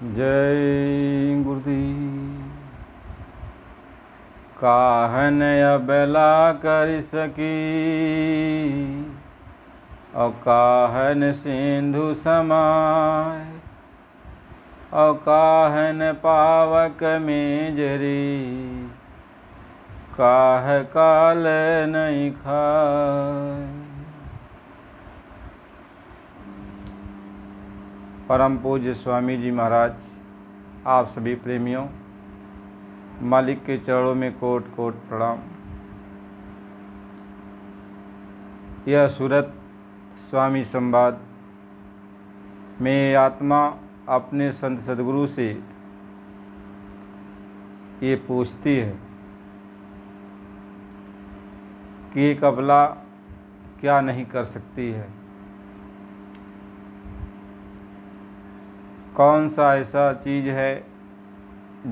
जय गुरुदेव। काहन अबला कर सकी और काहन सिंधु समाय और काहन पावक में जरी काह काल नहीं खाए। परम पूज्य स्वामी जी महाराज, आप सभी प्रेमियों, मालिक के चरणों में कोट कोट प्रणाम। यह सूरत स्वामी संवाद में आत्मा अपने संत सदगुरु से ये पूछती है कि एक अबला क्या नहीं कर सकती है। कौन सा ऐसा चीज़ है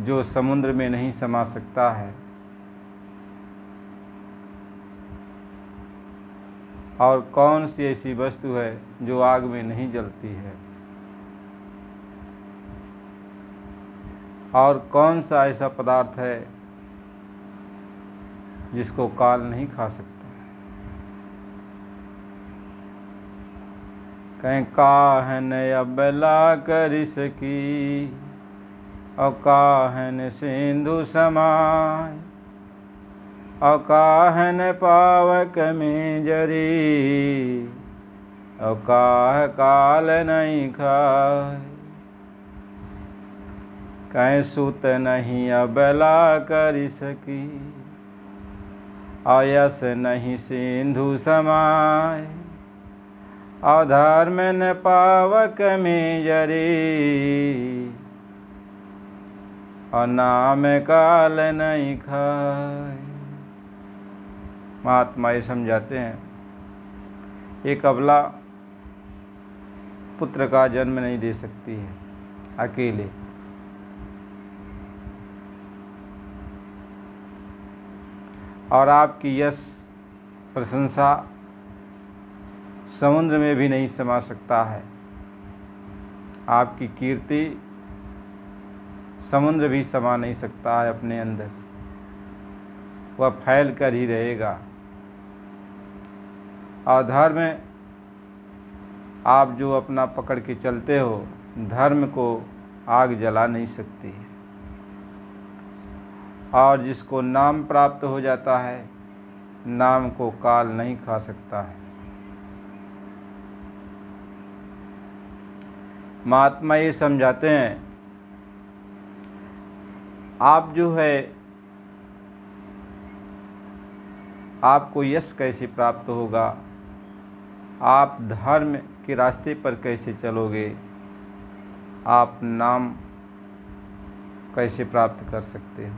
जो समुद्र में नहीं समा सकता है, और कौन सी ऐसी वस्तु है जो आग में नहीं जलती है, और कौन सा ऐसा पदार्थ है जिसको काल नहीं खा सकता। कहीं काहन अबला कर सकी और काहन सिंधु समाय और काहन पावक में जरी और काह काल नहीं खाए। कहीं सुत नहीं अबला कर सकी आयस नहीं सिंधु समाय और धर्म न पावक में जरी और नाम काल नहीं खाए। महात्मा ये समझाते हैं, एक अबला पुत्र का जन्म नहीं दे सकती है अकेले, और आपकी यश प्रशंसा समुद्र में भी नहीं समा सकता है। आपकी कीर्ति समुद्र भी समा नहीं सकता है अपने अंदर, वह फैल कर ही रहेगा। और धर्म आप जो अपना पकड़ के चलते हो, धर्म को आग जला नहीं सकती है। और जिसको नाम प्राप्त हो जाता है, नाम को काल नहीं खा सकता है। महात्मा ये समझाते हैं, आप जो है, आपको यश कैसे प्राप्त होगा, आप धर्म के रास्ते पर कैसे चलोगे, आप नाम कैसे प्राप्त कर सकते हो।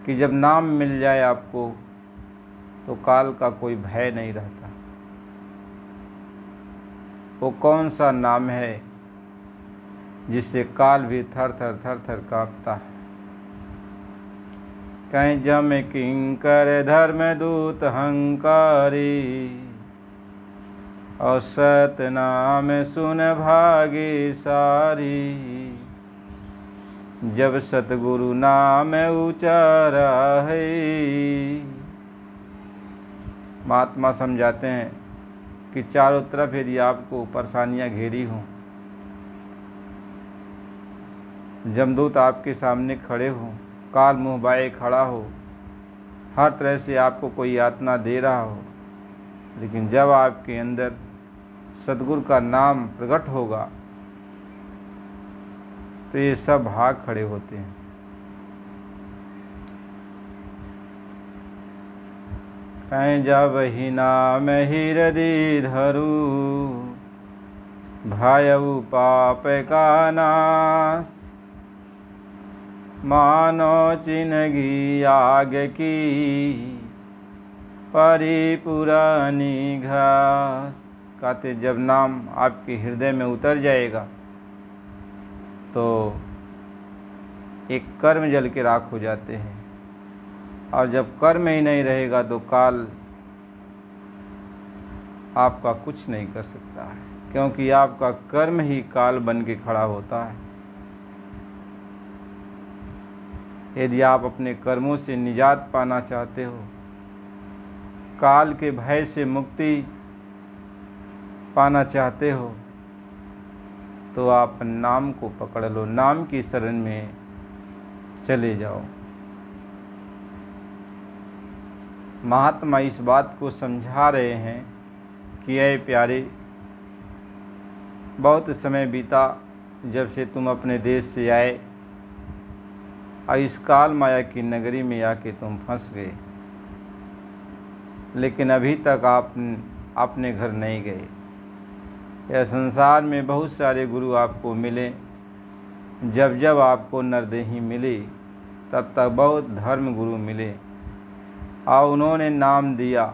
कि जब नाम मिल जाए आपको तो काल का कोई भय नहीं रहता। वो कौन सा नाम है जिससे काल भी थर थर थर थर कांपता है। कहीं जम किंकर धर्म दूत हंकारी और सतनाम सुन भागे सारी। जब सतगुरु नाम उचारा है। महात्मा समझाते हैं कि चारों तरफ यदि आपको परेशानियां घेरी हों, जमदूत आपके सामने खड़े हों, काल मुँह बाए खड़ा हो, हर तरह से आपको कोई यातना दे रहा हो, लेकिन जब आपके अंदर सद्गुरु का नाम प्रकट होगा तो ये सब भाग खड़े होते हैं। कहीं जब ही नाम हृदय धरू भयउ पाप का नाश। मानो चिन्हगी आग की परी पुरानी घास। कहते जब नाम आपके हृदय में उतर जाएगा तो एक कर्म जल के राख हो जाते हैं, और जब कर्म ही नहीं रहेगा तो काल आपका कुछ नहीं कर सकता है। क्योंकि आपका कर्म ही काल बन के खड़ा होता है। यदि आप अपने कर्मों से निजात पाना चाहते हो, काल के भय से मुक्ति पाना चाहते हो, तो आप नाम को पकड़ लो, नाम की शरण में चले जाओ। महात्मा इस बात को समझा रहे हैं कि ऐ प्यारे, बहुत समय बीता जब से तुम अपने देश से आए और इस काल माया की नगरी में आके तुम फंस गए, लेकिन अभी तक आप अपने घर नहीं गए। यह संसार में बहुत सारे गुरु आपको मिले, जब जब आपको नरदेही मिली तब तक बहुत धर्म गुरु मिले और उन्होंने नाम दिया,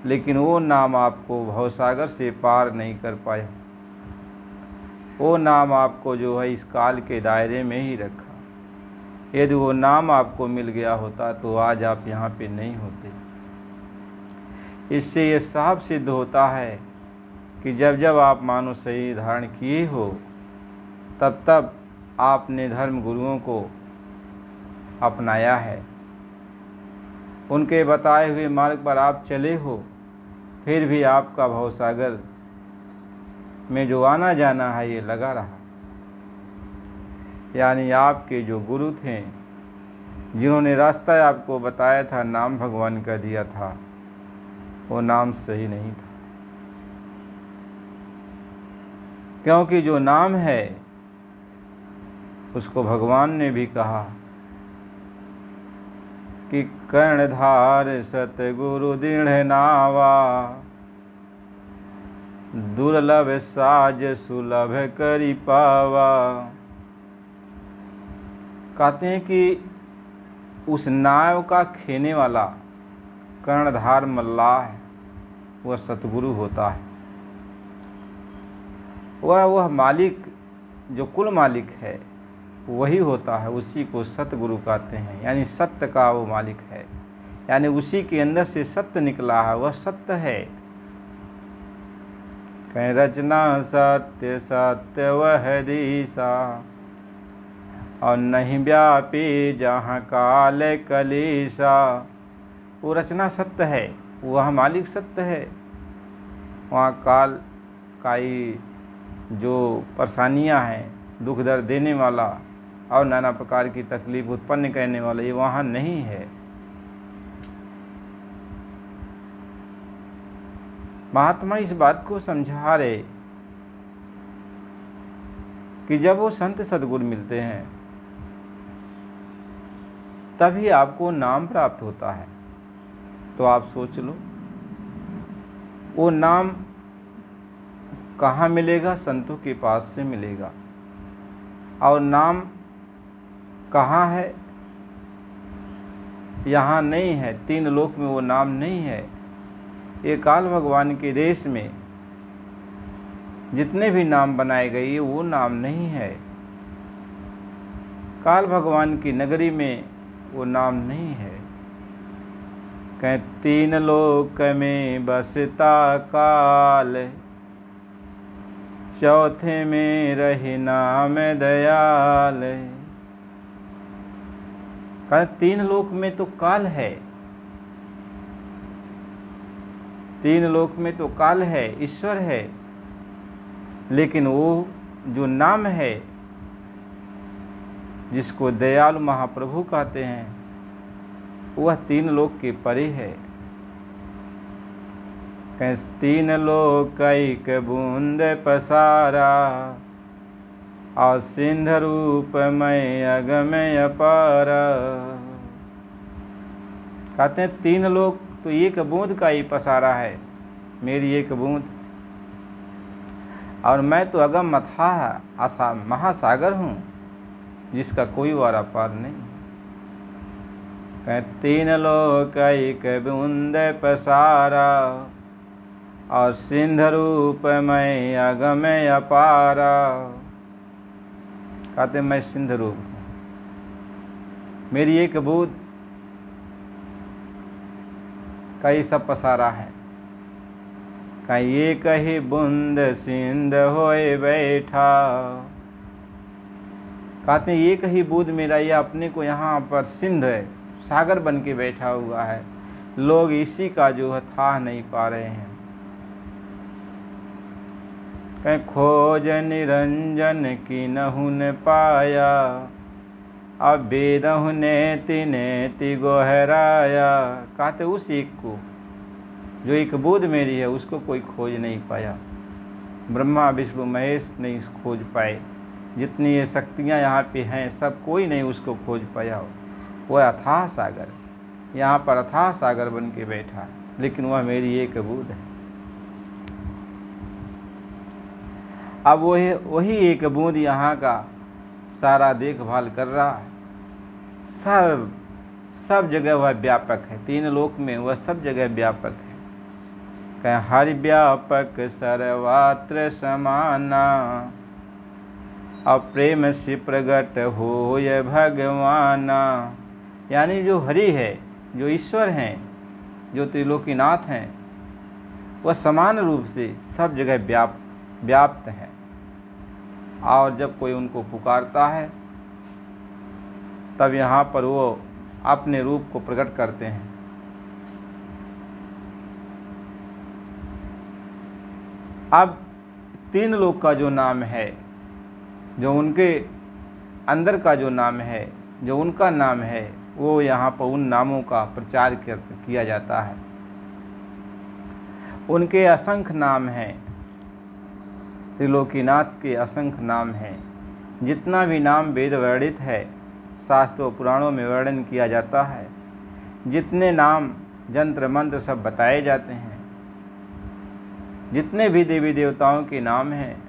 लेकिन वो नाम आपको भवसागर से पार नहीं कर पाया। वो नाम आपको जो है इस काल के दायरे में ही रखा। यदि वो नाम आपको मिल गया होता तो आज आप यहाँ पे नहीं होते। इससे ये साफ सिद्ध होता है कि जब जब आप मानव शरीर धारण किए हो, तब तब आपने धर्म गुरुओं को अपनाया है, उनके बताए हुए मार्ग पर आप चले हो, फिर भी आपका भवसागर में जो आना जाना है ये लगा रहा। यानी आपके जो गुरु थे, जिन्होंने रास्ता आपको बताया था, नाम भगवान का दिया था, वो नाम सही नहीं था। क्योंकि जो नाम है उसको भगवान ने भी कहा कि कर्णधार सतगुरु दृढ़ नावा, दुर्लभ साज सुलभ करी पावा। कहते हैं कि उस नाव का खेने वाला कर्णधार मल्लाह वह सतगुरु होता है। वह मालिक जो कुल मालिक है वही होता है, उसी को सतगुरु कहते हैं। यानी सत्य का वो मालिक है, यानी उसी के अंदर से सत्य निकला है, वह सत्य है। कहीं रचना सत्य सत्य वह दिशा, और नहीं व्यापी जहाँ काल कलीसा। वो रचना सत्य है, वह मालिक सत्य है। वहाँ काल काई जो परेशानियाँ हैं, दुख दर्द देने वाला और नाना प्रकार की तकलीफ उत्पन्न करने वाला, ये वहाँ नहीं है। महात्मा इस बात को समझा रहे कि जब वो संत सद्गुरु मिलते हैं तभी आपको नाम प्राप्त होता है। तो आप सोच लो, वो नाम कहाँ मिलेगा? संतों के पास से मिलेगा। और नाम कहाँ है? यहाँ नहीं है, तीन लोक में वो नाम नहीं है। ये काल भगवान के देश में जितने भी नाम बनाए गए वो नाम नहीं है। काल भगवान की नगरी में वो नाम नहीं है। कहीं तीन लोक में बसता काल, चौथे में रही नाम दयाल। कहीं तीन लोक में तो काल है, तीन लोक में तो काल है, ईश्वर है, लेकिन वो जो नाम है जिसको दयालु महाप्रभु कहते हैं, वह तीन लोक के परे है। तीन लोक एक बूंद पसारा, और सिंध रूप में अगमय अपारा। कहते हैं तीन लोक तो एक बूंद का ही पसारा है, मेरी एक बूंद, और मैं तो अगम अथाह महासागर हूँ जिसका कोई वारा पार नहीं। तीन लोक एक बूंद पसारा, और सिंध रूप में अगमय अपारा। कहते मैं सिंध रूप हूँ, मेरी एक बूंद का ये सब पसारा है। कहीं ये कही बूंद सिंध होए बैठा। कहते हैं ये कही बूंद मेरा, ये अपने को यहाँ पर सिंध है, सागर बन के बैठा हुआ है। लोग इसी का जो है था नहीं पा रहे हैं। कहीं खोज निरंजन की नहु न पाया, अब बेदहु नेति नेति गोहराया। कहते उस एक को, जो एक बूंद मेरी है, उसको कोई खोज नहीं पाया। ब्रह्मा विष्णु महेश नहीं खोज पाए। जितनी ये शक्तियाँ यहाँ पे हैं, सब कोई नहीं उसको खोज पाया। वो अथाह सागर, यहाँ पर अथाह सागर बन के बैठा है, लेकिन वह मेरी एक बूंद है। अब वही एक बूंद यहाँ का सारा देखभाल कर रहा है। सब जगह वह व्यापक है, तीन लोक में वह सब जगह व्यापक है। कहीं हरि व्यापक सर्वत्र समाना, अप्रेम से प्रगट होय भगवाना। यानी जो हरि है, जो ईश्वर हैं, जो त्रिलोकीनाथ हैं, वह समान रूप से सब जगह व्याप्त हैं। और जब कोई उनको पुकारता है, तब यहाँ पर वो अपने रूप को प्रकट करते हैं। अब तीन लोक का जो नाम है, जो उनके अंदर का जो नाम है, जो उनका नाम है, वो यहाँ पर उन नामों का प्रचार किया जाता है। उनके असंख्य नाम हैं, त्रिलोकीनाथ के असंख्य नाम हैं। जितना भी नाम वेद वर्णित है, शास्त्रों पुराणों में वर्णन किया जाता है, जितने नाम यंत्र मंत्र सब बताए जाते हैं, जितने भी देवी देवताओं के नाम हैं,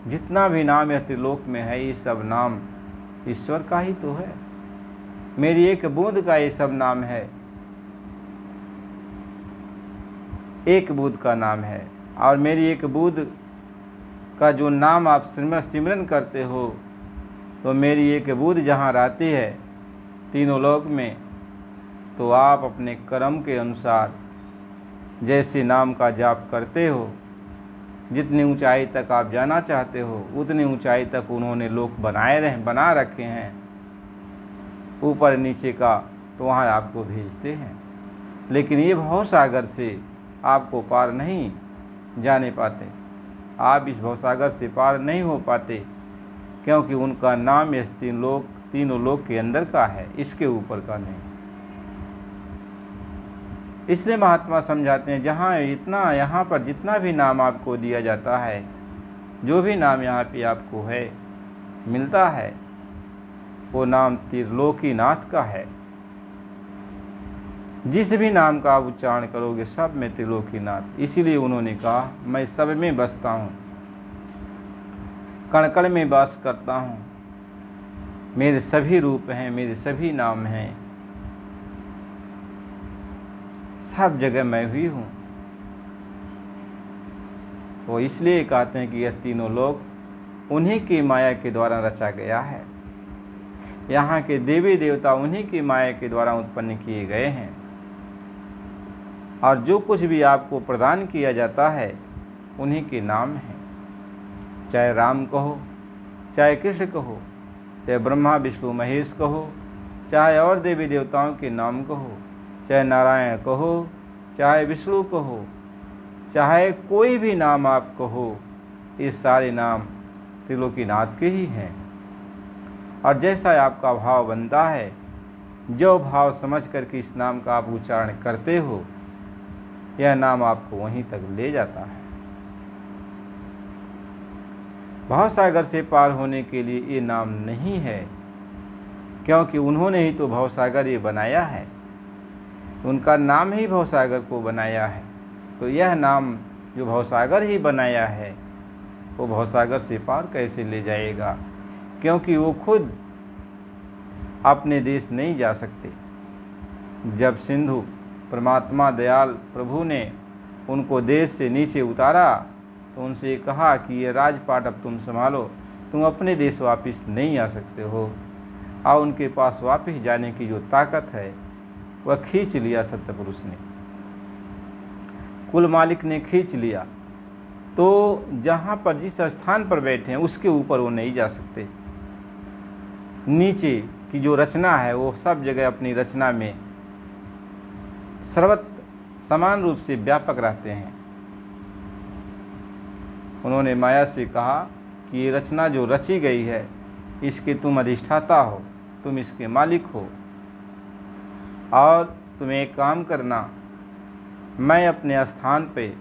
जितना भी नाम यह त्रिलोक में है, ये सब नाम ईश्वर का ही तो है। मेरी एक बूंद का ये सब नाम है, एक बूंद का नाम है। और मेरी एक बूंद का जो नाम आप सिमरन करते हो, तो मेरी एक बूंद जहाँ रहती है तीनों लोक में, तो आप अपने कर्म के अनुसार जैसे नाम का जाप करते हो, जितनी ऊंचाई तक आप जाना चाहते हो, उतनी ऊंचाई तक उन्होंने लोक बना रखे हैं, ऊपर नीचे का, तो वहाँ आपको भेजते हैं। लेकिन ये भवसागर से आपको पार नहीं जाने पाते, आप इस भवसागर से पार नहीं हो पाते, क्योंकि उनका नाम इस तीनों लोक के अंदर का है, इसके ऊपर का नहीं। इसलिए महात्मा समझाते हैं, यहाँ पर जितना भी नाम आपको दिया जाता है, जो भी नाम यहाँ पे आपको है मिलता है, वो नाम त्रिलोकीनाथ का है। जिस भी नाम का आप उच्चारण करोगे, सब में त्रिलोकीनाथ। इसीलिए उन्होंने कहा, मैं सब में बसता हूँ, कण कण में वास करता हूँ, मेरे सभी रूप हैं, मेरे सभी नाम हैं, सब जगह मैं भी हूँ। तो इसलिए कहते हैं कि यह तीनों लोग उन्हीं की माया के द्वारा रचा गया है। यहाँ के देवी देवता उन्हीं की माया के द्वारा उत्पन्न किए गए हैं। और जो कुछ भी आपको प्रदान किया जाता है, उन्हीं के नाम हैं। चाहे राम कहो, चाहे कृष्ण कहो, चाहे ब्रह्मा विष्णु महेश कहो, चाहे और देवी देवताओं के नाम कहो, चाहे नारायण कहो, चाहे विष्णु कहो, चाहे कोई भी नाम आप कहो, ये सारे नाम त्रिलोकीनाथ के ही हैं। और जैसा आपका भाव बनता है, जो भाव समझ कर के इस नाम का आप उच्चारण करते हो, यह नाम आपको वहीं तक ले जाता है। भवसागर से पार होने के लिए ये नाम नहीं है, क्योंकि उन्होंने ही तो भवसागर ये बनाया है, उनका नाम ही भवसागर को बनाया है। तो यह नाम जो भवसागर ही बनाया है, वो भवसागर से पार कैसे ले जाएगा, क्योंकि वो खुद अपने देश नहीं जा सकते। जब सिंधु परमात्मा दयाल प्रभु ने उनको देश से नीचे उतारा, तो उनसे कहा कि ये राजपाट अब तुम संभालो, तुम अपने देश वापस नहीं आ सकते हो। और उनके पास वापस जाने की जो ताकत है, वह खींच लिया सत्यपुरुष ने, कुल मालिक ने खींच लिया। तो जहाँ पर जिस स्थान पर बैठे हैं उसके ऊपर वो नहीं जा सकते। नीचे की जो रचना है वो सब जगह अपनी रचना में सर्वत्र समान रूप से व्यापक रहते हैं। उन्होंने माया से कहा कि ये रचना जो रची गई है इसके तुम अधिष्ठाता हो, तुम इसके मालिक हो, और तुम एक काम करना, मैं अपने स्थान पे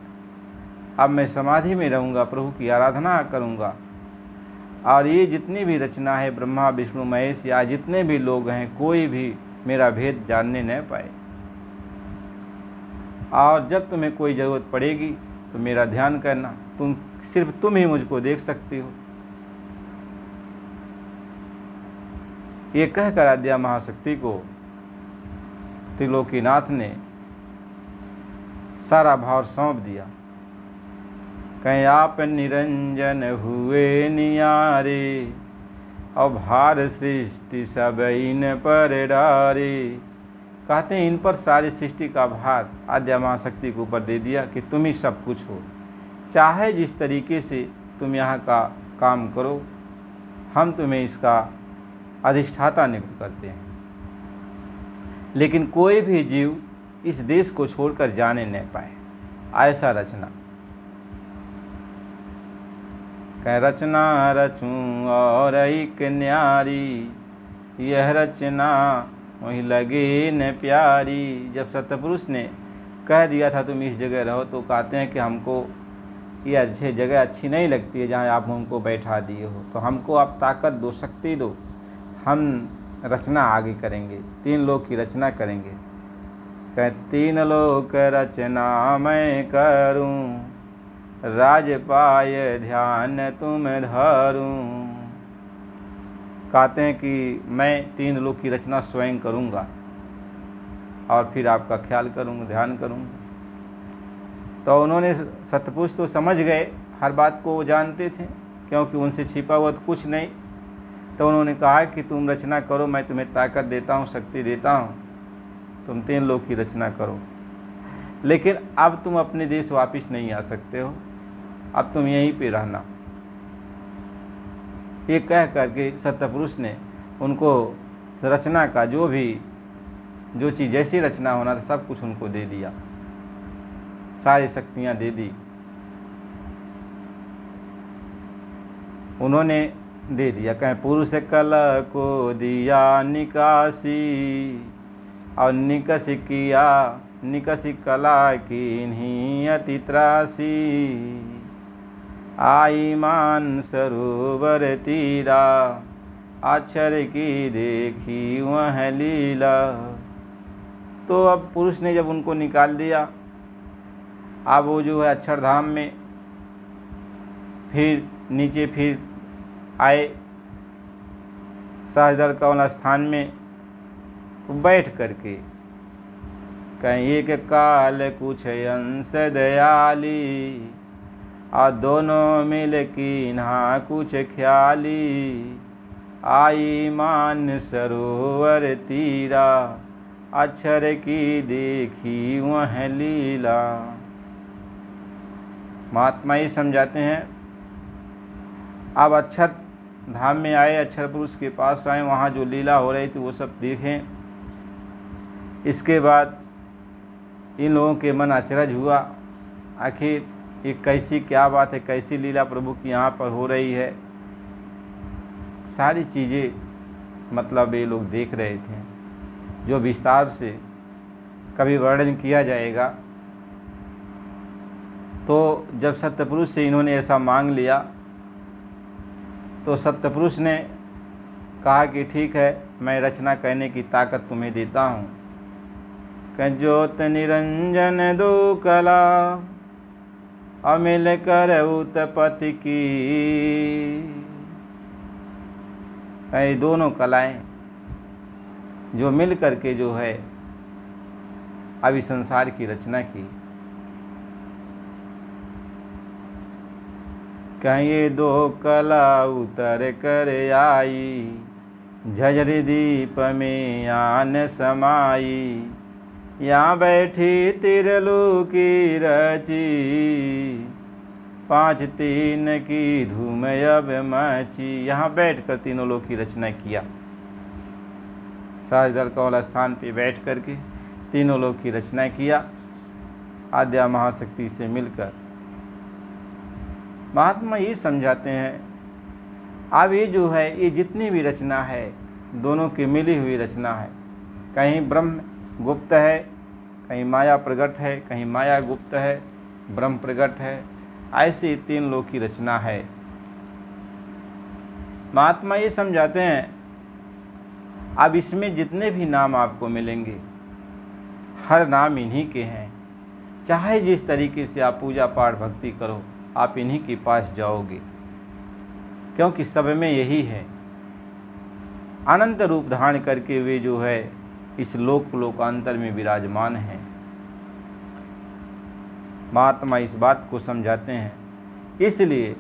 अब मैं समाधि में रहूँगा, प्रभु की आराधना करूँगा, और ये जितनी भी रचना है ब्रह्मा विष्णु महेश या जितने भी लोग हैं कोई भी मेरा भेद जानने न पाए, और जब तुम्हें कोई ज़रूरत पड़ेगी तो मेरा ध्यान करना, सिर्फ तुम ही मुझको देख सकती हो। ये कहकर आद्या महाशक्ति को त्रिलोकीनाथ ने सारा भाव सौंप दिया। कहीं आप निरंजन हुए नियारे, और भार सृष्टि सब इन पर डारे। कहते हैं इन पर सारी सृष्टि का भार आद्या महाशक्ति के ऊपर दे दिया कि तुम ही सब कुछ हो, चाहे जिस तरीके से तुम यहाँ का काम करो, हम तुम्हें इसका अधिष्ठाता नियुक्त करते हैं। लेकिन कोई भी जीव इस देश को छोड़कर जाने न पाए, ऐसा रचना। कह रचना रचूं और एक न्यारी, यह रचना वही लगे न प्यारी। जब सतपुरुष ने कह दिया था तुम इस जगह रहो, तो कहते हैं कि हमको ये अच्छी जगह अच्छी नहीं लगती है जहाँ आप हमको बैठा दिए हो, तो हमको आप ताकत दो, शक्ति दो, हम रचना आगे करेंगे, 3 लोक की रचना करेंगे। कह 3 लोक रचना मैं करूं, राज पाय ध्यान तुम धरूं। कहते हैं कि मैं 3 लोक की रचना स्वयं करूंगा और फिर आपका ख्याल करूंगा, ध्यान करूंगा। तो उन्होंने सतपुरुष तो समझ गए, हर बात को वो जानते थे क्योंकि उनसे छिपा हुआ तो कुछ नहीं। तो उन्होंने कहा कि तुम रचना करो, मैं तुम्हें ताकत देता हूँ, शक्ति देता हूँ, तुम 3 लोक की रचना करो, लेकिन अब तुम अपने देश वापस नहीं आ सकते हो, अब तुम यहीं पे रहना। ये कह करके सत्यपुरुष ने उनको रचना का जो चीज़ जैसी रचना होना था सब कुछ उनको दे दिया, सारी शक्तियाँ दे दी। उन्होंने दे दिया। कहें पुरुष कला को दिया निकासी, और निकसी कला की नहीं अति त्रासी। आई मान सरोवर तीरा, अक्षर की देखी वह लीला। तो अब पुरुष ने जब उनको निकाल दिया, अब वो जो है अक्षरधाम में फिर नीचे फिर आए सहजदल कौन स्थान में, तो बैठ करके कहीं एक काल कुछ अंश दयाली, और दोनों मिल की नहा कुछ ख्याली। आई मान सरोवर तीरा, अक्षर की देखी वह लीला। महात्मा ये समझाते हैं, अब अक्षर धाम में आए, अक्षर पुरुष के पास आए, वहाँ जो लीला हो रही थी वो सब देखें। इसके बाद इन लोगों के मन अचरज हुआ, आखिर ये कैसी क्या बात है, कैसी लीला प्रभु की यहाँ पर हो रही है। सारी चीज़ें मतलब ये लोग देख रहे थे, जो विस्तार से कभी वर्णन किया जाएगा। तो जब सत्यपुरुष से इन्होंने ऐसा मांग लिया, तो सत्यपुरुष ने कहा कि ठीक है, मैं रचना करने की ताकत तुम्हें देता हूँ। कह ज्योत निरंजन दो कला, अमिल कर उत्पत्ति की। ये दोनों कलाएं जो मिल करके जो है अभी संसार की रचना की। कहीं 2 कला उतर कर आई, झझरी दीप में आन समाई। यहाँ बैठी तिरलोकी रची, पाँच तीन की धूम अब मची। यहाँ बैठ कर तीनों लोक की रचना किया। सहजदल कौल स्थान पे बैठ कर के तीनों लोक की रचना किया आद्या महाशक्ति से मिलकर। महात्मा ये समझाते हैं, अब ये जो है ये जितनी भी रचना है दोनों की मिली हुई रचना है। कहीं ब्रह्म गुप्त है, कहीं माया प्रकट है, कहीं माया गुप्त है, ब्रह्म प्रकट है। ऐसी तीन लोक की रचना है। महात्मा ये समझाते हैं, अब इसमें जितने भी नाम आपको मिलेंगे हर नाम इन्हीं के हैं। चाहे जिस तरीके से आप पूजा पाठ भक्ति करो आप इन्हीं के पास जाओगे, क्योंकि सब में यही है। अनंत रूप धारण करके वे जो है इस लोकांतर में विराजमान हैं। महात्मा इस बात को समझाते हैं, इसलिए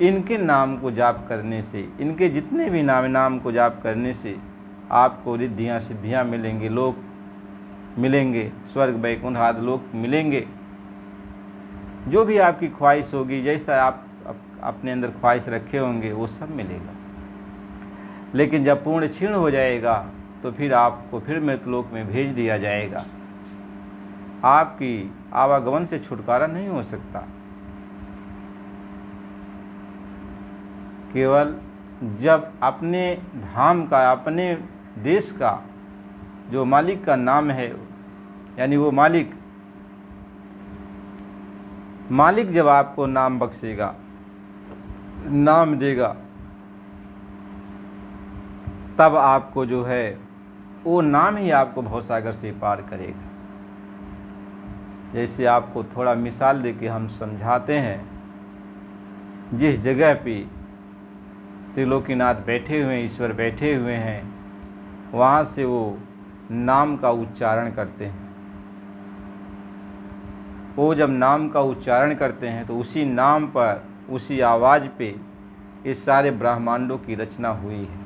इनके नाम को जाप करने से, इनके जितने भी नाम को जाप करने से आपको रिद्धियाँ सिद्धियाँ मिलेंगे, लोक मिलेंगे, स्वर्ग वैकुंठ आदि लोक मिलेंगे। जो भी आपकी ख्वाहिश होगी, जैसा आप अपने अंदर ख्वाहिश रखे होंगे वो सब मिलेगा। लेकिन जब पूर्ण क्षीण हो जाएगा तो फिर आपको फिर मृतलोक में भेज दिया जाएगा। आपकी आवागमन से छुटकारा नहीं हो सकता। केवल जब अपने धाम का, अपने देश का जो मालिक का नाम है, यानी वो मालिक जब आपको नाम बख्शेगा, नाम देगा, तब आपको जो है वो नाम ही आपको भवसागर से पार करेगा। जैसे आपको थोड़ा मिसाल देके हम समझाते हैं, जिस जगह पे त्रिलोकीनाथ बैठे हुए हैं, ईश्वर बैठे हुए हैं, वहाँ से वो नाम का उच्चारण करते हैं। वो जब नाम का उच्चारण करते हैं तो उसी नाम पर, उसी आवाज़ पे इस सारे ब्रह्मांडों की रचना हुई है।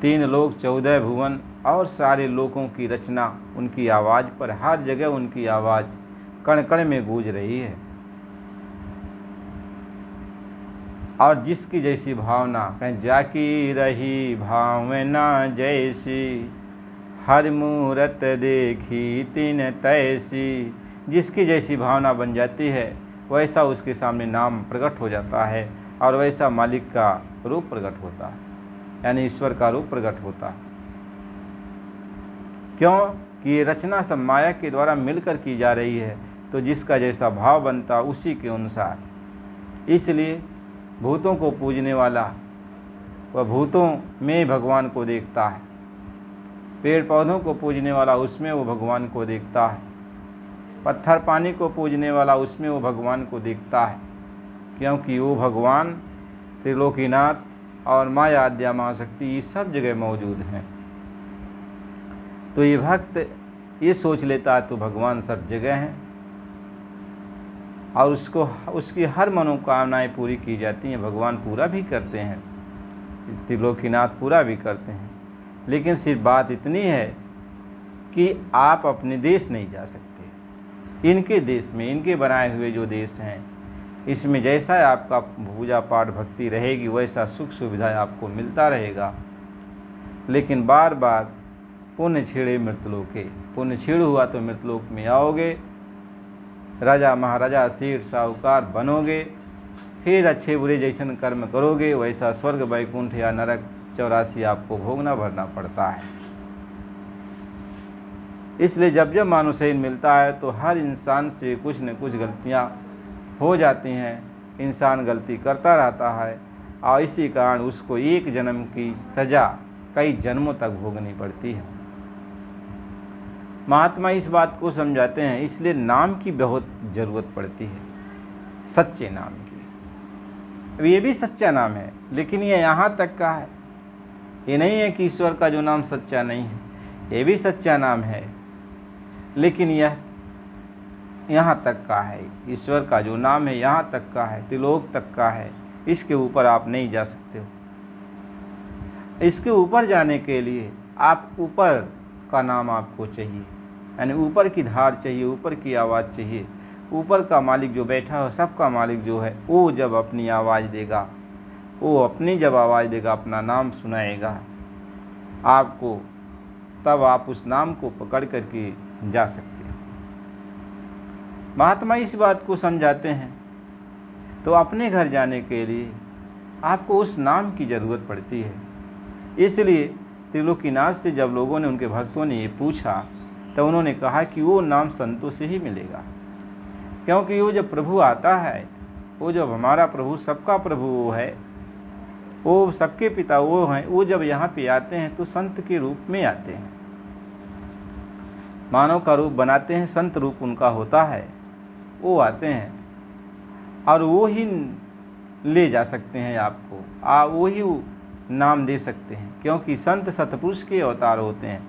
3 लोक 14 भुवन और सारे लोकों की रचना उनकी आवाज़ पर, हर जगह उनकी आवाज़ कण कण में गूंज रही है। और जिसकी जैसी भावना, कहीं जाकी रही भावना जैसी, हर मूरत देखी तिन तैसी। जिसकी जैसी भावना बन जाती है वैसा उसके सामने नाम प्रकट हो जाता है और वैसा मालिक का रूप प्रकट होता है, यानी ईश्वर का रूप प्रकट होता है। क्यों कि ये रचना सब माया के द्वारा मिलकर की जा रही है, तो जिसका जैसा भाव बनता उसी के अनुसार। इसलिए भूतों को पूजने वाला वह भूतों में भगवान को देखता है, पेड़ पौधों को पूजने वाला उसमें वो भगवान को देखता है, पत्थर पानी को पूजने वाला उसमें वो भगवान को देखता है, क्योंकि वो भगवान त्रिलोकीनाथ और माया आद्या महाशक्ति ये सब जगह मौजूद हैं। तो ये भक्त ये सोच लेता है तो भगवान सब जगह हैं और उसकी हर मनोकामनाएं पूरी की जाती हैं। भगवान पूरा भी करते हैं, त्रिलोकीनाथ पूरा भी करते हैं। लेकिन सिर्फ बात इतनी है कि आप अपने देश नहीं जा सकते। इनके देश में, इनके बनाए हुए जो देश हैं, इसमें जैसा आपका पूजा पाठ भक्ति रहेगी वैसा सुख सुविधा आपको मिलता रहेगा। लेकिन बार बार पुण्य छेड़े मृतलोके, पुण्य छेड़ हुआ तो मृतलोक में आओगे, राजा महाराजा सेठ साहूकार बनोगे, फिर अच्छे बुरे जैसन कर्म करोगे वैसा स्वर्ग वैकुंठ या नरक 84 आपको भोगना भरना पड़ता है। इसलिए जब जब मानुषहीन मिलता है तो हर इंसान से कुछ न कुछ गलतियाँ हो जाती हैं। इंसान गलती करता रहता है और इसी कारण उसको एक जन्म की सज़ा कई जन्मों तक भोगनी पड़ती है। महात्मा इस बात को समझाते हैं, इसलिए नाम की बहुत ज़रूरत पड़ती है, सच्चे नाम की। अब ये भी सच्चा नाम है, लेकिन ये यहाँ तक का है। ये नहीं है कि ईश्वर का जो नाम सच्चा नहीं है, ये भी सच्चा नाम है, लेकिन यह यहाँ तक का है। ईश्वर का जो नाम है यहाँ तक का है, त्रिलोक तक का है, इसके ऊपर आप नहीं जा सकते हो। इसके ऊपर जाने के लिए आप ऊपर का नाम आपको चाहिए, यानी ऊपर की धार चाहिए, ऊपर की आवाज़ चाहिए। ऊपर का मालिक जो बैठा है, सबका मालिक जो है, वो जब अपनी आवाज़ देगा, वो अपनी जब आवाज़ देगा, अपना नाम सुनाएगा आपको, तब आप उस नाम को पकड़ करके जा सकते हैं। महात्मा इस बात को समझाते हैं। तो अपने घर जाने के लिए आपको उस नाम की ज़रूरत पड़ती है। इसलिए त्रिलोकीनाथ से जब लोगों ने, उनके भक्तों ने ये पूछा, तो उन्होंने कहा कि वो नाम संतों से ही मिलेगा, क्योंकि वो जब प्रभु आता है, वो जब हमारा प्रभु, सबका प्रभु वो है, वो सबके पिता वो हैं, वो जब यहाँ पे आते हैं तो संत के रूप में आते हैं, मानव का रूप बनाते हैं, संत रूप उनका होता है, वो आते हैं और वो ही ले जा सकते हैं आपको, वो ही नाम दे सकते हैं, क्योंकि संत सतपुरुष के अवतार होते हैं,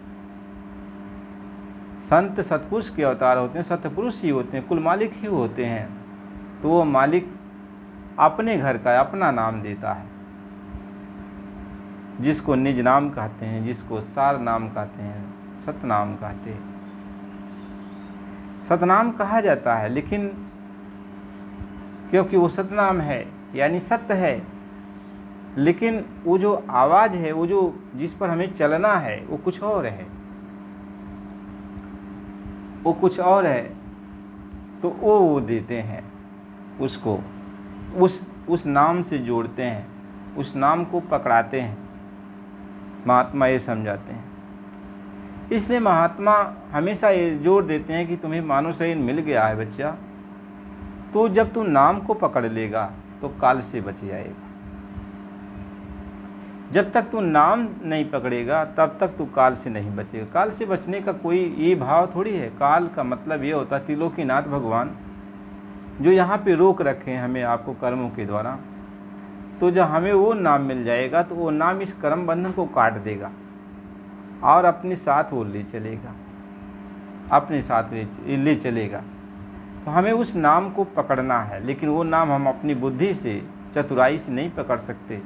संत सतपुरुष के अवतार होते हैं, सतपुरुष ही होते हैं, कुल मालिक ही होते हैं। तो वो मालिक अपने घर का अपना नाम देता है, जिसको निज नाम कहते हैं, जिसको सार नाम कहते हैं, सतनाम कहते हैं, सतनाम कहा जाता है। लेकिन क्योंकि वो सतनाम है यानी सत्य है, लेकिन वो जो आवाज़ है, वो जो जिस पर हमें चलना है, वो कुछ और है, वो कुछ और है। तो वो देते हैं उसको, उस नाम से जोड़ते हैं, उस नाम को पकड़ाते हैं। महात्मा ये समझाते हैं। इसलिए महात्मा हमेशा ये जोर देते हैं कि तुम्हें मानव शरीर मिल गया है बच्चा, तो जब तू नाम को पकड़ लेगा तो काल से बच जाएगा। जब तक तू नाम नहीं पकड़ेगा तब तक तू काल से नहीं बचेगा। काल से बचने का कोई ये भाव थोड़ी है। काल का मतलब ये होता है त्रिलोकीनाथ भगवान जो यहाँ पे रोक रखे हैं हमें, आपको कर्मों के द्वारा, तो जब हमें वो नाम मिल जाएगा तो वो नाम इस कर्म बंधन को काट देगा और अपने साथ वो ले चलेगा, अपने साथ ले चलेगा। तो हमें उस नाम को पकड़ना है, लेकिन वो नाम हम अपनी बुद्धि से, चतुराई से नहीं पकड़ सकते।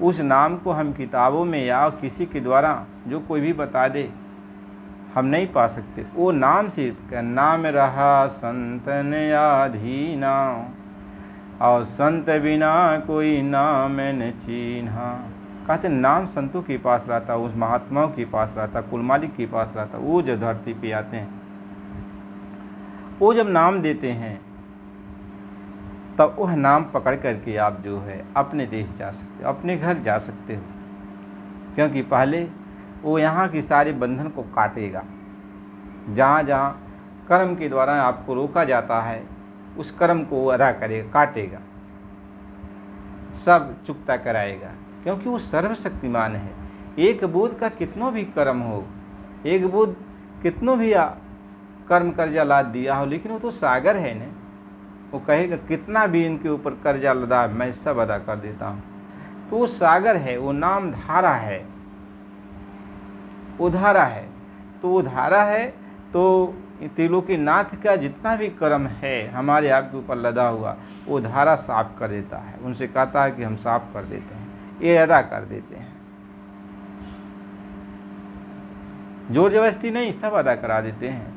उस नाम को हम किताबों में या किसी के द्वारा जो कोई भी बता दे, हम नहीं पा सकते। वो नाम से, नाम रहा संतन आधीना और संत बिना कोई नाम न चीन्हा। कहते नाम संतों के पास रहता, उस महात्माओं के पास रहता, कुल मालिक के पास रहता। वो जो धरती पे आते हैं, वो जब नाम देते हैं तब वह नाम पकड़ करके आप जो है अपने देश जा सकते हो, अपने घर जा सकते हो, क्योंकि पहले वो यहाँ की सारे बंधन को काटेगा। जहाँ जहाँ कर्म के द्वारा आपको रोका जाता है, उस कर्म को वो अदा करेगा, काटेगा, सब चुकता कराएगा, क्योंकि वो सर्वशक्तिमान है। एक बूंद का कितनों भी कर्म हो, एक बूंद कितनों भी कर्म कर्जा लाद दिया हो, लेकिन वो तो सागर है न। वो कहेगा कितना भी इनके ऊपर कर्जा लदा मैं सब अदा कर देता हूँ। तो वो सागर है, वो नाम धारा है, वो धारा है। तो वो धारा है, तो त्रिलोकीनाथ का जितना भी कर्म है हमारे आपके ऊपर लदा हुआ, वो धारा साफ कर देता है। उनसे कहता है कि हम साफ कर देते हैं, ये अदा कर देते हैं, जोर जबरदस्ती नहीं, सब अदा करा देते हैं।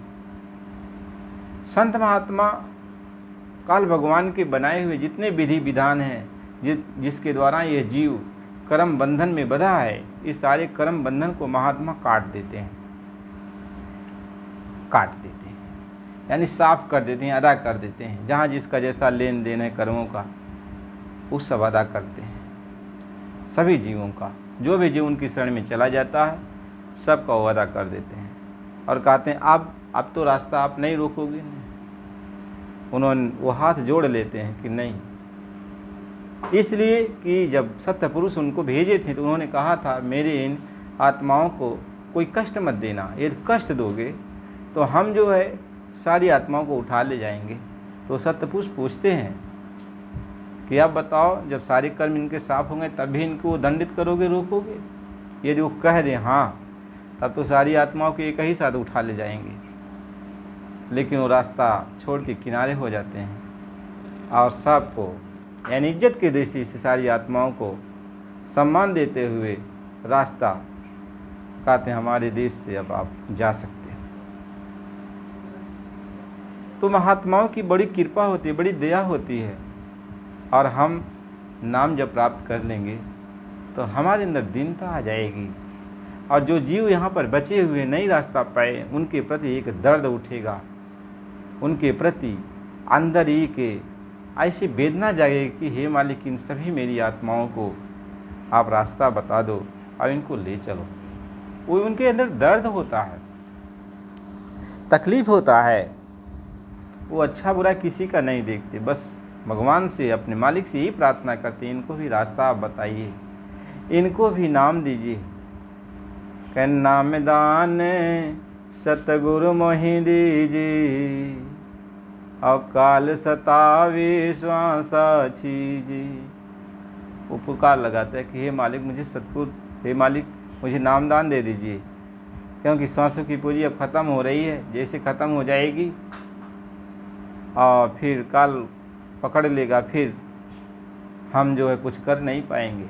संत महात्मा काल भगवान के बनाए हुए जितने विधि विधान हैं, जिसके द्वारा ये जीव कर्म बंधन में बंधा है, इस सारे कर्म बंधन को महात्मा काट देते हैं, यानी साफ कर देते हैं, अदा कर देते हैं। जहाँ जिसका जैसा लेन देन है कर्मों का, वो सब अदा करते हैं। सभी जीवों का, जो भी जीव उनकी शरण में चला जाता है, सबका वो अदा कर देते हैं और कहते हैं अब तो रास्ता आप नहीं रोकोगे। उन्होंने वो हाथ जोड़ लेते हैं कि नहीं, इसलिए कि जब सत्य पुरुष उनको भेजे थे तो उन्होंने कहा था मेरे इन आत्माओं को कोई कष्ट मत देना, यदि कष्ट दोगे तो हम जो है सारी आत्माओं को उठा ले जाएंगे। तो सत्य पुरुष पूछते हैं कि आप बताओ, जब सारे कर्म इनके साफ होंगे तब भी इनको दंडित करोगे, रोकोगे? यदि वो कह दें हाँ, तब तो सारी आत्माओं को एक ही साथ उठा ले जाएंगे। लेकिन वो रास्ता छोड़ के किनारे हो जाते हैं और सबको यानी इज्जत की दृष्टि से सारी आत्माओं को सम्मान देते हुए रास्ता कहते हैं हमारे देश से अब आप जा सकते हैं। तो महात्माओं की बड़ी कृपा होती है, बड़ी दया होती है, और हम नाम जब प्राप्त कर लेंगे तो हमारे अंदर दीनता आ जाएगी। और जो जीव यहाँ पर बचे हुए नई रास्ता पाए, उनके प्रति एक दर्द उठेगा, उनके प्रति अंदर एक ऐसी वेदना जागेगी कि हे मालिक, इन सभी मेरी आत्माओं को आप रास्ता बता दो और इनको ले चलो। वो उनके अंदर दर्द होता है, तकलीफ होता है, वो अच्छा बुरा किसी का नहीं देखते, बस भगवान से, अपने मालिक से यही प्रार्थना करते हैं, इनको भी रास्ता आप बताइए, इनको भी नाम दीजिए। कह नाम दान सतगुरु मोहि दीजिए, और काल सतावे श्वासा छीजिए। वो पुकार लगाता है कि हे मालिक मुझे सतगुरु, हे मालिक मुझे नामदान दे दीजिए, क्योंकि सांसों की पूंजी अब ख़त्म हो रही है, जैसे ख़त्म हो जाएगी और फिर काल पकड़ लेगा, फिर हम जो है कुछ कर नहीं पाएंगे।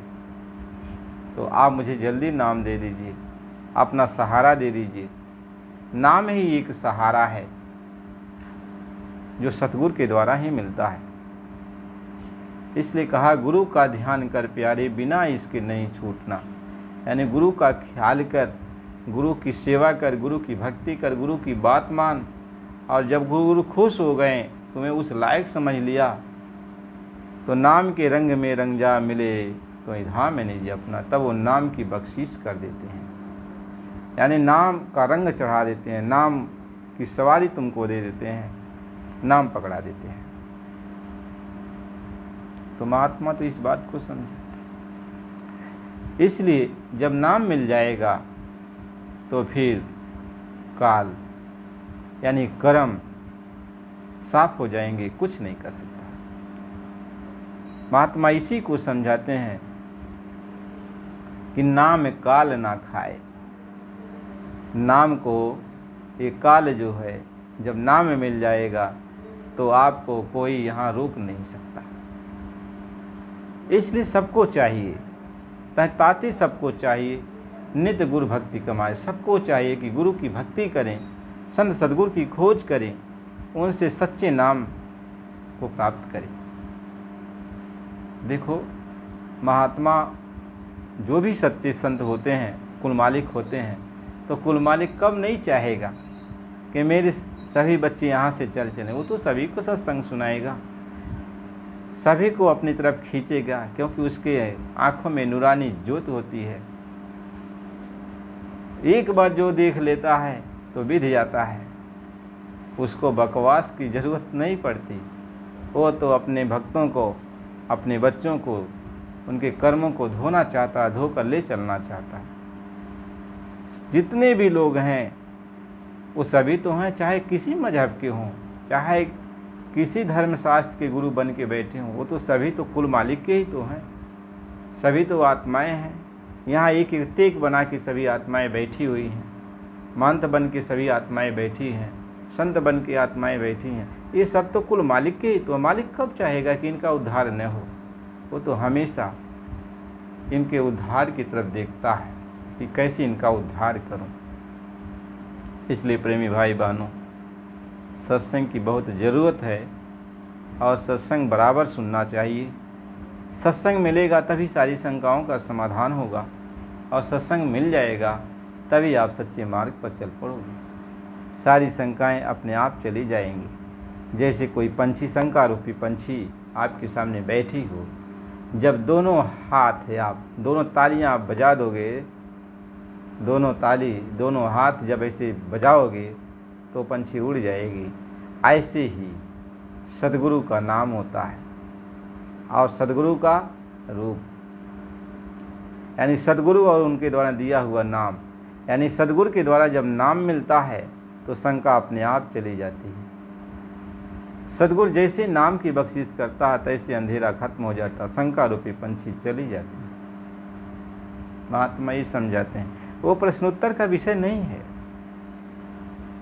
तो आप मुझे जल्दी नाम दे दीजिए, अपना सहारा दे दीजिए। नाम ही एक सहारा है जो सतगुरु के द्वारा ही मिलता है। इसलिए कहा गुरु का ध्यान कर प्यारे, बिना इसके नहीं छूटना। यानी गुरु का ख्याल कर, गुरु की सेवा कर, गुरु की भक्ति कर, गुरु की बात मान। और जब गुरु खुश हो गए, तुम्हें उस लायक समझ लिया, तो नाम के रंग में रंग जा मिले तो धाम में नहीं अपना, तब वो नाम की बख्शीश कर देते हैं। यानी नाम का रंग चढ़ा देते हैं, नाम की सवारी तुमको दे देते हैं, नाम पकड़ा देते हैं। तो महात्मा तो इस बात को समझे। इसलिए जब नाम मिल जाएगा तो फिर काल यानी कर्म साफ हो जाएंगे, कुछ नहीं कर सकता। महात्मा इसी को समझाते हैं कि नाम काल ना खाए। नाम को ये काल जो है, जब नाम मिल जाएगा तो आपको कोई यहाँ रोक नहीं सकता। इसलिए सबको चाहिए, ताते सबको चाहिए नित्य गुरु भक्ति कमाए। सबको चाहिए कि गुरु की भक्ति करें, संत सद्गुरु की खोज करें, उनसे सच्चे नाम को प्राप्त करें। देखो महात्मा जो भी सच्चे संत होते हैं, कुल मालिक होते हैं, तो कुल मालिक कब नहीं चाहेगा कि मेरे सभी बच्चे यहाँ से चल चलें। वो तो सभी को सत्संग सुनाएगा, सभी को अपनी तरफ खींचेगा, क्योंकि उसके आँखों में नूरानी ज्योत होती है। एक बार जो देख लेता है तो विध जाता है, उसको बकवास की ज़रूरत नहीं पड़ती। वो तो अपने भक्तों को, अपने बच्चों को, उनके कर्मों को धोना चाहता है, धोकर ले चलना चाहता है। जितने भी लोग हैं वो सभी तो हैं, चाहे किसी मजहब के हों, चाहे किसी धर्मशास्त्र के गुरु बन के बैठे हों, वो तो सभी तो कुल मालिक के ही तो हैं। सभी तो आत्माएं हैं। यहाँ एक एक टेक बना के सभी आत्माएं बैठी हुई हैं, महंत बन के सभी आत्माएं बैठी हैं, संत बन के आत्माएं बैठी हैं। ये सब तो कुल मालिक के ही तो। मालिक कब चाहेगा कि इनका उद्धार न हो? वो तो हमेशा इनके उद्धार की तरफ देखता है कि कैसे इनका उद्धार करूं। इसलिए प्रेमी भाई बहनों, सत्संग की बहुत ज़रूरत है और सत्संग बराबर सुनना चाहिए। सत्संग मिलेगा तभी सारी शंकाओं का समाधान होगा, और सत्संग मिल जाएगा तभी आप सच्चे मार्ग पर चल पड़ोगे। सारी शंकाएं अपने आप चली जाएंगी। जैसे कोई पंछी, शंका रूपी पंछी आपके सामने बैठी हो, जब दोनों हाथ है, आप दोनों तालियां आप बजा दोगे, दोनों ताली, दोनों हाथ जब ऐसे बजाओगे तो पंछी उड़ जाएगी। ऐसे ही सद्गुरु का नाम होता है और सद्गुरु का रूप, यानी सद्गुरु और उनके द्वारा दिया हुआ नाम। यानी सद्गुरु के द्वारा जब नाम मिलता है तो शंका अपने आप चली जाती है। सद्गुरु जैसे नाम की बख्शिश करता है, तैसे अंधेरा खत्म हो जाता, शंका रूपी पंछी चली जाती है। महात्मा ये समझाते हैं, वो प्रश्नोत्तर का विषय नहीं है,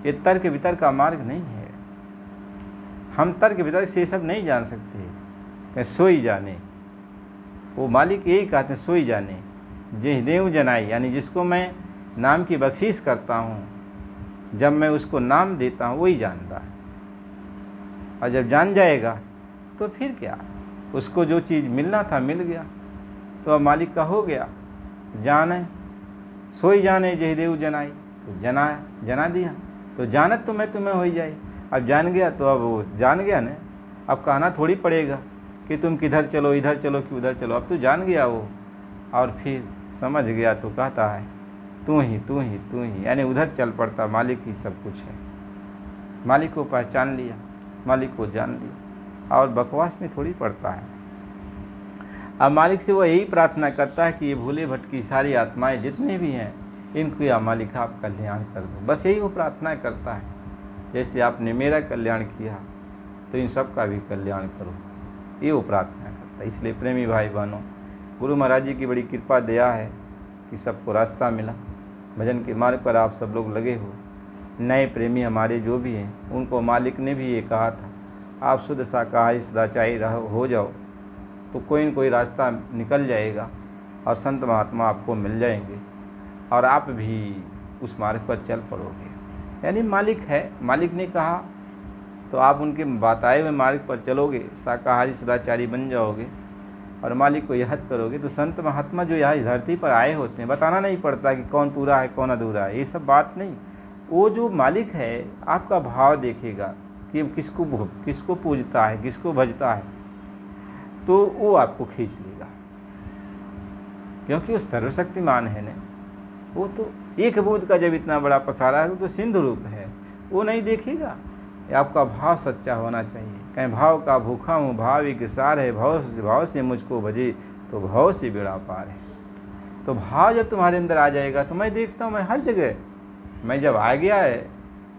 ये तर्क वितर्क का मार्ग नहीं है। हम तर्क वितर्क से ये सब नहीं जान सकते। सोई जाने, वो मालिक यही कहते हैं, सोई जाने जे देव जनाई। यानी जिसको मैं नाम की बख्शीश करता हूँ, जब मैं उसको नाम देता हूँ, वही जानता है। और जब जान जाएगा तो फिर क्या, उसको जो चीज़ मिलना था मिल गया, तो अब मालिक का हो गया। जाने सोई जाने जही देव जनाई, तो जना दिया, तो जानत तो मैं तुम्हें हो ही जाए। अब जान गया तो अब वो जान गया ना, अब कहना थोड़ी पड़ेगा कि तुम किधर चलो, इधर चलो कि उधर चलो, अब तो जान गया वो। और फिर समझ गया तो कहता है तू ही तू ही तू ही, यानी उधर चल पड़ता, मालिक ही सब कुछ है। मालिक को पहचान लिया, मालिक को जान लिया, और बकवास में थोड़ी पड़ता है। अब मालिक से वो यही प्रार्थना करता है कि ये भूले भटकी सारी आत्माएं जितने भी हैं, इनको या मालिक आप कल्याण कर दो। बस यही वो प्रार्थना करता है, जैसे आपने मेरा कल्याण किया तो इन सब का भी कल्याण करो, ये वो प्रार्थना करता है। इसलिए प्रेमी भाई बहनों, गुरु महाराज जी की बड़ी कृपा दया है कि सबको रास्ता मिला, भजन के मार्ग पर आप सब लोग लगे हो। नए प्रेमी हमारे जो भी हैं, उनको मालिक ने भी ये कहा था, आप शुद्ध शाकाहारी सदाचारी हो जाओ तो कोई न कोई रास्ता निकल जाएगा और संत महात्मा आपको मिल जाएंगे और आप भी उस मार्ग पर चल पड़ोगे। यानी मालिक है, मालिक ने कहा तो आप उनके बताए हुए मार्ग पर चलोगे, शाकाहारी सदाचारी बन जाओगे और मालिक को याद करोगे, तो संत महात्मा जो यहाँ धरती पर आए होते हैं, बताना नहीं पड़ता कि कौन पूरा है कौन अधूरा है, ये सब बात नहीं। वो जो मालिक है आपका भाव देखेगा कि किसको पूजता है, किसको भजता है, तो वो आपको खींच लेगा, क्योंकि वो सर्वशक्तिमान है ना। वो तो एक बूंद का जब इतना बड़ा पसारा है तो सिंधु रूप है, वो नहीं देखेगा। आपका भाव सच्चा होना चाहिए। कहीं भाव का भूखा हूँ, भाव एक सार है, भाव से मुझको भजे तो भाव से बेड़ा पार है। तो भाव जब तुम्हारे अंदर आ जाएगा तो मैं देखता हूँ, मैं हर जगह, मैं जब आ गया है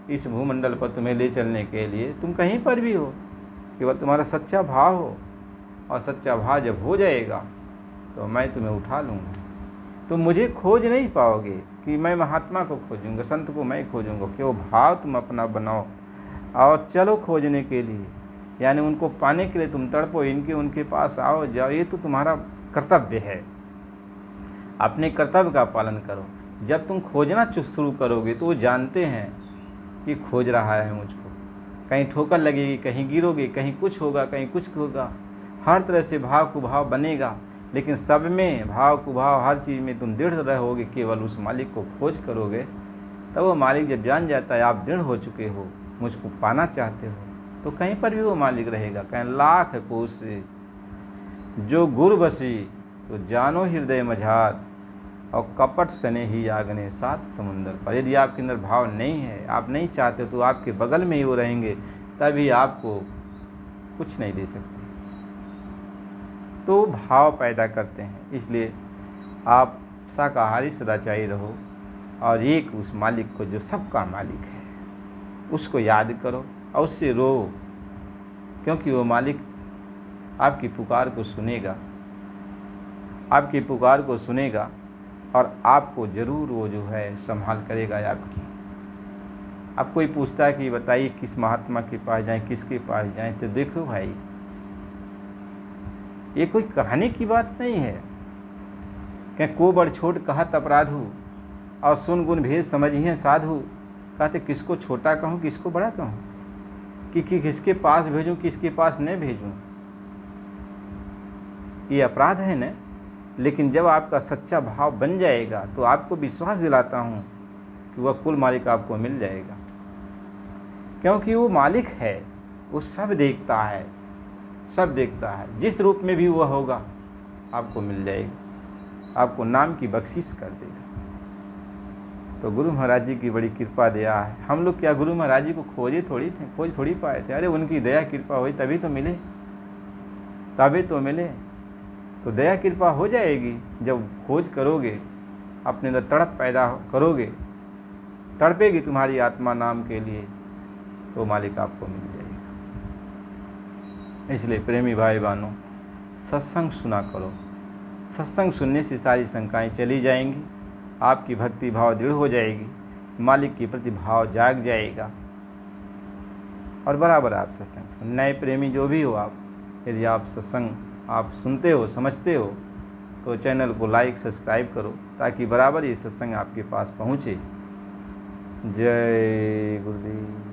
इस भूमंडल पर तुम्हें ले चलने के लिए, तुम कहीं पर भी हो, केवल तुम्हारा सच्चा भाव हो, और सच्चा भाव जब हो जाएगा तो मैं तुम्हें उठा लूँगा। तुम मुझे खोज नहीं पाओगे कि मैं महात्मा को खोजूंगा, संत को मैं खोजूंगा, कि वो भाव तुम अपना बनाओ और चलो खोजने के लिए, यानी उनको पाने के लिए तुम तड़पो, उनके पास आओ जाओ, ये तो तुम्हारा कर्तव्य है। अपने कर्तव्य का पालन करो। जब तुम खोजना शुरू करोगे तो वो जानते हैं कि खोज रहा है मुझको, कहीं ठोकर लगेगी, कहीं गिरोगे, कहीं कुछ होगा, कहीं कुछ होगा, हर तरह से भाव कुभाव बनेगा, लेकिन सब में भाव कुभाव हर चीज़ में तुम दृढ़ रहोगे, केवल उस मालिक को खोज करोगे। तब वो मालिक जब जान जाता है आप दृढ़ हो चुके हो, मुझको पाना चाहते हो, तो कहीं पर भी वो मालिक रहेगा। कहीं लाख कोस जो गुरु बसी तो जानो हृदय मझार, और कपट सने ही आगने सात समुंदर पर। यदि आपके अंदर भाव नहीं है, आप नहीं चाहते, तो आपके बगल में ही वो रहेंगे, तभी आपको कुछ नहीं दे सकते। तो भाव पैदा करते हैं। इसलिए आप शाकाहारी सदाचारी रहो और एक उस मालिक को जो सबका मालिक है उसको याद करो और उससे रो, क्योंकि वो मालिक आपकी पुकार को सुनेगा, आपकी पुकार को सुनेगा और आपको ज़रूर वो जो है संभाल करेगा आपकी। अब कोई पूछता है कि बताइए किस महात्मा के पास जाएं, किसके पास जाएं, तो देखो भाई, ये कोई कहानी की बात नहीं है कि को बड़ छोट कहत अपराधु और सुन गुण भेद समझिए साधु। कहते किसको छोटा कहूँ, किसको बड़ा कहूँ, कि किसके पास भेजूँ, किसके पास नहीं भेजूँ, ये अपराध है न। लेकिन जब आपका सच्चा भाव बन जाएगा तो आपको विश्वास दिलाता हूँ कि वह कुल मालिक आपको मिल जाएगा, क्योंकि वो मालिक है, वो सब देखता है, सब देखता है। जिस रूप में भी वह होगा आपको मिल जाएगा, आपको नाम की बख्शिश कर देगा। तो गुरु महाराज जी की बड़ी कृपा दया है। हम लोग क्या गुरु महाराज जी को खोजे थोड़ी थे, खोज थोड़ी पाए थे। अरे उनकी दया कृपा हुई तभी तो मिले, तभी तो मिले। तो दया कृपा हो जाएगी जब खोज करोगे, अपने अंदर तड़प पैदा करोगे, तड़पेगी तुम्हारी आत्मा नाम के लिए, तो मालिक आपको मिल जाएगा। इसलिए प्रेमी भाई बहनों, सत्संग सुना करो। सत्संग सुनने से सारी शंकाएं चली जाएंगी, आपकी भक्ति भाव दृढ़ हो जाएगी, मालिक के प्रति भाव जाग जाएगा और बराबर आप सत्संग। नए प्रेमी जो भी हो आप, यदि आप सत्संग आप सुनते हो, समझते हो, तो चैनल को लाइक सब्सक्राइब करो ताकि बराबर ये सत्संग आपके पास पहुँचे। जय गुरुदेव।